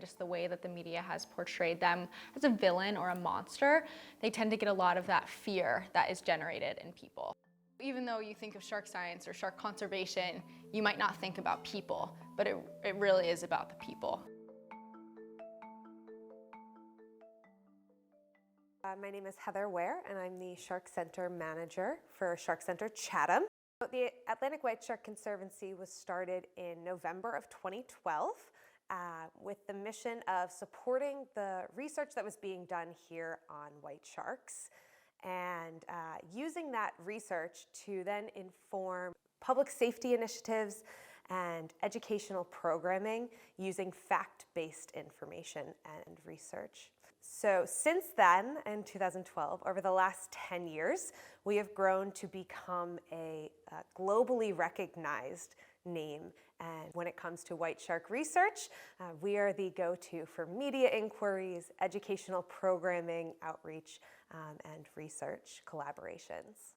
Just the way that the media has portrayed them as a villain or a monster, they tend to get a lot of that fear that is generated in people. Even though you think of shark science or shark conservation, you might not think about people, but it really is about the people. My name is Heather Ware, and I'm the Shark Center manager for Shark Center Chatham. The Atlantic White Shark Conservancy was started in November of 2012 with the mission of supporting the research that was being done here on white sharks and using that research to then inform public safety initiatives and educational programming using fact-based information and research. So since then, in 2012, over the last 10 years, we have grown to become a globally recognized name. And when it comes to white shark research, we are the go-to for media inquiries, educational programming, outreach, and research collaborations.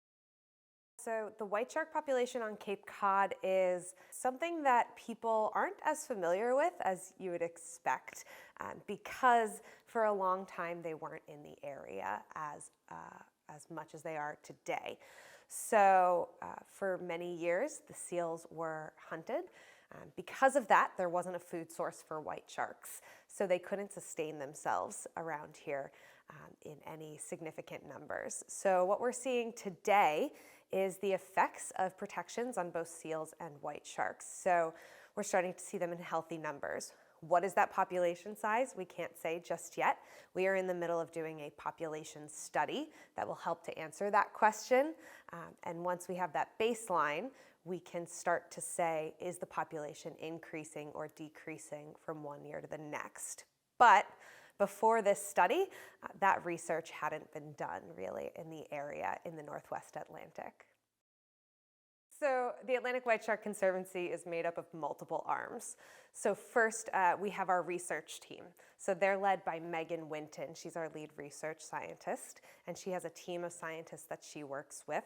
So the white shark population on Cape Cod is something that people aren't as familiar with as you would expect because for a long time they weren't in the area as much as they are today. So for many years the seals were hunted. Because of that, there wasn't a food source for white sharks, so they couldn't sustain themselves around here in any significant numbers. So what we're seeing today is the effects of protections on both seals and white sharks. So we're starting to see them in healthy numbers. What is that population size? We can't say just yet. We are in the middle of doing a population study that will help to answer that question. And once we have that baseline, we can start to say, is the population increasing or decreasing from one year to the next? But before this study, that research hadn't been done really in the area in the Northwest Atlantic. So the Atlantic White Shark Conservancy is made up of multiple arms. So first, we have our research team. So they're led by Megan Winton. She's our lead research scientist, and she has a team of scientists that she works with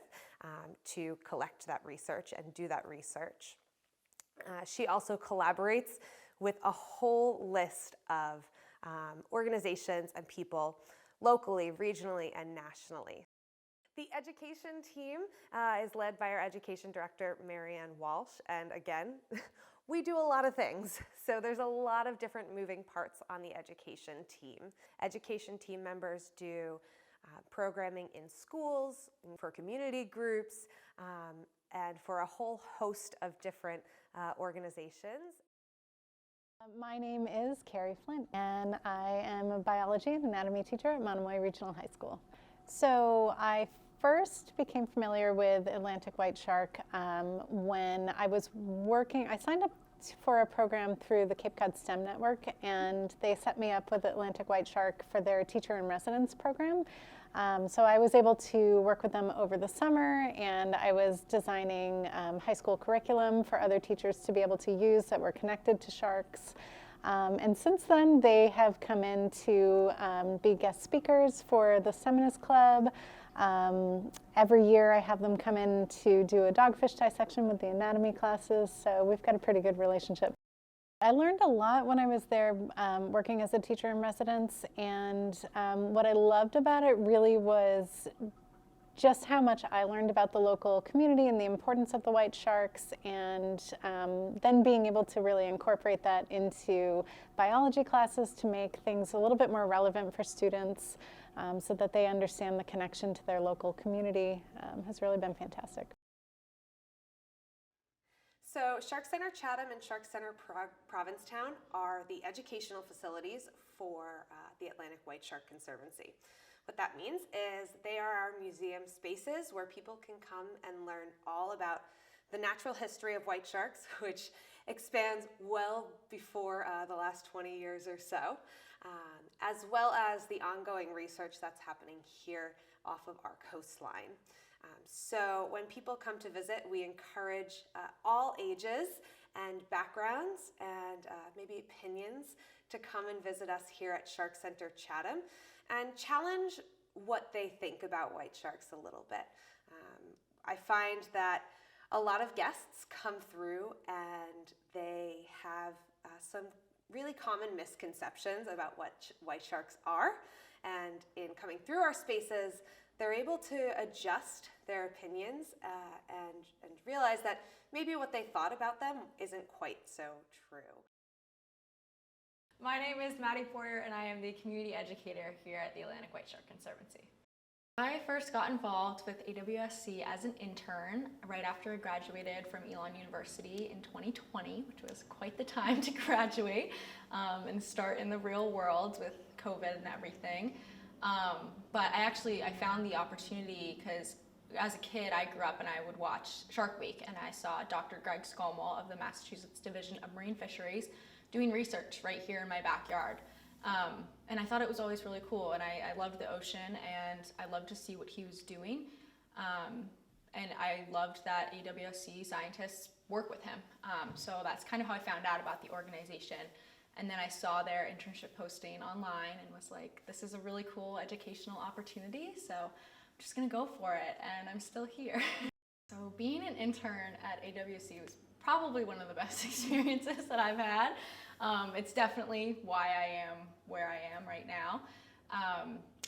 to collect that research and do that research. She also collaborates with a whole list of organizations and people locally, regionally, and nationally. The education team is led by our education director, Marianne Walsh, and again, we do a lot of things. So there's a lot of different moving parts on the education team. Education team members do programming in schools, for community groups, and for a whole host of different organizations. My name is Carrie Flint, and I am a biology and anatomy teacher at Monomoy Regional High School. So I first became familiar with Atlantic white shark when I was working. I signed up for a program through the Cape Cod STEM Network, and they set me up with Atlantic white shark for their teacher in residence program. So I was able to work with them over the summer, and I was designing high school curriculum for other teachers to be able to use that were connected to sharks. And since then, they have come in to be guest speakers for the Seminus Club. Every year I have them come in to do a dogfish dissection with the anatomy classes, so we've got a pretty good relationship. I learned a lot when I was there working as a teacher in residence, and what I loved about it really was just how much I learned about the local community and the importance of the white sharks, and then being able to really incorporate that into biology classes to make things a little bit more relevant for students so that they understand the connection to their local community has really been fantastic. So Shark Center Chatham and Shark Center Provincetown are the educational facilities for the Atlantic White Shark Conservancy. What that means is they are our museum spaces where people can come and learn all about the natural history of white sharks, which expands well before the last 20 years or so, as well as the ongoing research that's happening here off of our coastline. So when people come to visit, we encourage all ages and backgrounds and maybe opinions to come and visit us here at Shark Center Chatham and challenge what they think about white sharks a little bit. I find that a lot of guests come through and they have some really common misconceptions about what white sharks are. And in coming through our spaces, they're able to adjust their opinions and realize that maybe what they thought about them isn't quite so true. My name is Maddie Porter, and I am the community educator here at the Atlantic White Shark Conservancy. I first got involved with AWSC as an intern right after I graduated from Elon University in 2020, which was quite the time to graduate and start in the real world with COVID and everything. But I found the opportunity because as a kid, I grew up and I would watch Shark Week, and I saw Dr. Greg Skolmel of the Massachusetts Division of Marine Fisheries doing research right here in my backyard. And I thought it was always really cool, and I loved the ocean, and I loved to see what he was doing. And I loved that AWSC scientists work with him. So that's kind of how I found out about the organization. And then I saw their internship posting online and was like, this is a really cool educational opportunity, so I'm just gonna go for it, and I'm still here. So being an intern at AWSC was probably one of the best experiences that I've had. It's definitely why I am where I am right now.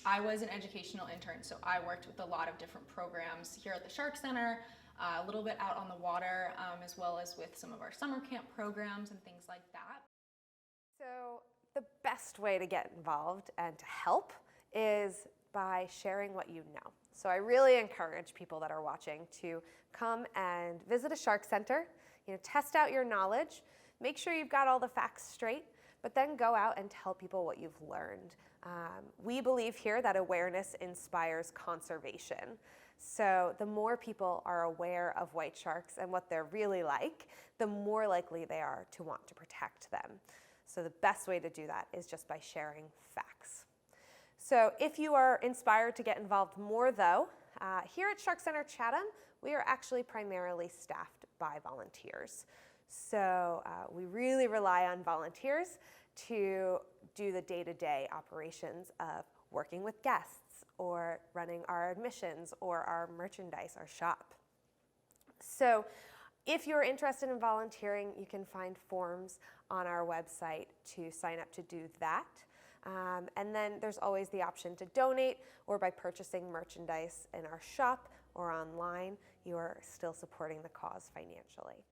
I was an educational intern, so I worked with a lot of different programs here at the Shark Center, a little bit out on the water, as well as with some of our summer camp programs and things like that. So the best way to get involved and to help is by sharing what you know. So I really encourage people that are watching to come and visit a Shark Center, test out your knowledge, make sure you've got all the facts straight, but then go out and tell people what you've learned. We believe here that awareness inspires conservation. So the more people are aware of white sharks and what they're really like, the more likely they are to want to protect them. So the best way to do that is just by sharing facts. So if you are inspired to get involved more though, here at Shark Center Chatham, we are actually primarily staffed by volunteers. So we really rely on volunteers to do the day-to-day operations of working with guests or running our admissions or our merchandise, our shop. So if you're interested in volunteering, you can find forms on our website to sign up to do that. And then there's always the option to donate, or by purchasing merchandise in our shop or online, you are still supporting the cause financially.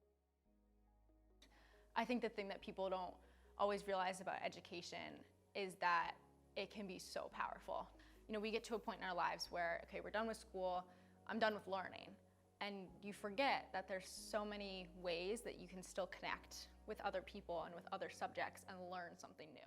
I think the thing that people don't always realize about education is that it can be so powerful. We get to a point in our lives where, okay, we're done with school, I'm done with learning. And you forget that there's so many ways that you can still connect with other people and with other subjects and learn something new.